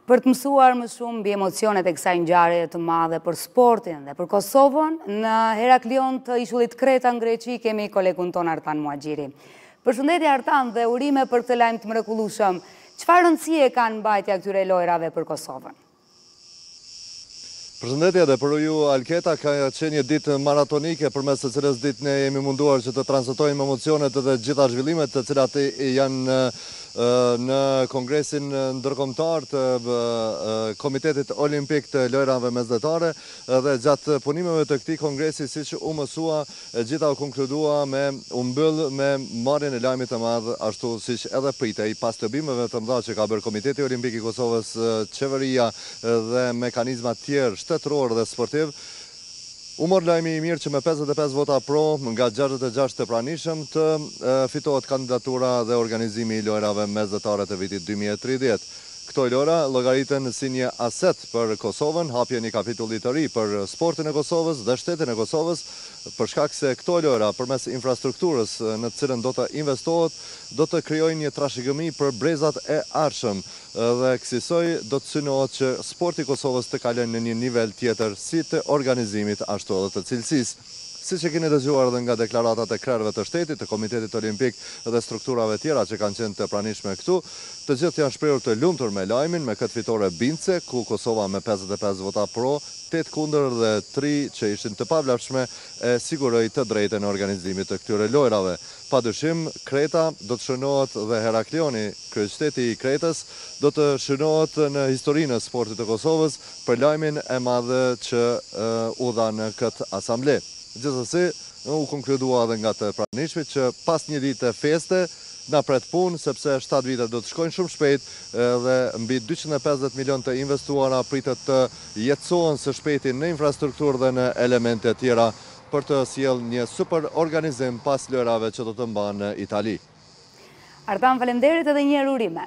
për të mësuar më shumë mbi emocionet e kësaj ngjarje të madhe për sportin dhe për Kosovën, në Heraklion të ishullit Kreta në Greqi kemi kolegun ton Artan Muaxhiri. Përshëndetje Artan dhe urime për këtë lajm të mrekullueshëm. Çfarë rëndësie kanë mbajtja këtyre lojrave për Kosovën? Përshëndetje dhe për ju Alketa, ka qenë një ditë maratonike përmes të cilës ditë ne jemi munduar që të transmetojmë emocionet dhe gjitha zhvillimet të cilat janë në Kongresin Ndërkombëtar të Komitetit Olimpik të Lojrave Mesdhetare dhe gjatë punimeve të këtij kongresi, siç u mësua, gjitha u konkludua u mbyll me marrjen e lajmit të madh, ashtu siç edhe pritej pas të bimeve të mëdha që ka bërë Komiteti Olimpik i Kosovës, qeveria dhe mekanizmat tjerë shtetëror dhe sportiv. U mor lajmi i mirë që me 55 vota pro nga 66 të pranishëm të fitohet kandidatura dhe organizimi i lojrave mesdhetare të vitit 2030. Këto lojra llogariten si një aset për Kosovën, hapje një kapitulli të ri për sportin e Kosovës dhe shtetin e Kosovës, për shkak se këto lojra përmes infrastrukturës në të cilën do të investohet, do të krijojnë një trashëgimi për brezat e ardhshëm dhe kësaj do të synohet që sporti i Kosovës të kalojë në një nivel tjetër si të organizimit ashtu edhe të cilësisë. Siç e keni dëgjuar edhe nga deklaratat e krerëve të shtetit, të Komitetit Olimpik dhe strukturave tjera që kanë qenë të pranishme këtu, të gjithë janë shprehur të lumtur me lajmin, me këtë fitore bindse, ku Kosova me 55 vota pro, 8 kundër dhe 3 që ishin të pavlefshme, e siguroi të drejtën e organizimit të këtyre lojrave. Padyshim, Kreta do të shënohet dhe Heraklioni, kryeqyteti i Kretës, do të shënohet në historinë e sportit të Kosovës për lajmin e madh që u dha në këtë asamble. Gjithsesi, u konkludua edhe nga të pranishmit që pas një dite feste na pret punë, sepse 7 vite do të shkojnë shumë shpejt dhe mbi 250 milion të investuara pritet të jetësohen së shpejti në infrastrukturë dhe në elemente tjera për të sjellë një super organizim pas lojrave që do të mbahen në Itali. Artan, faleminderit edhe një herë urime.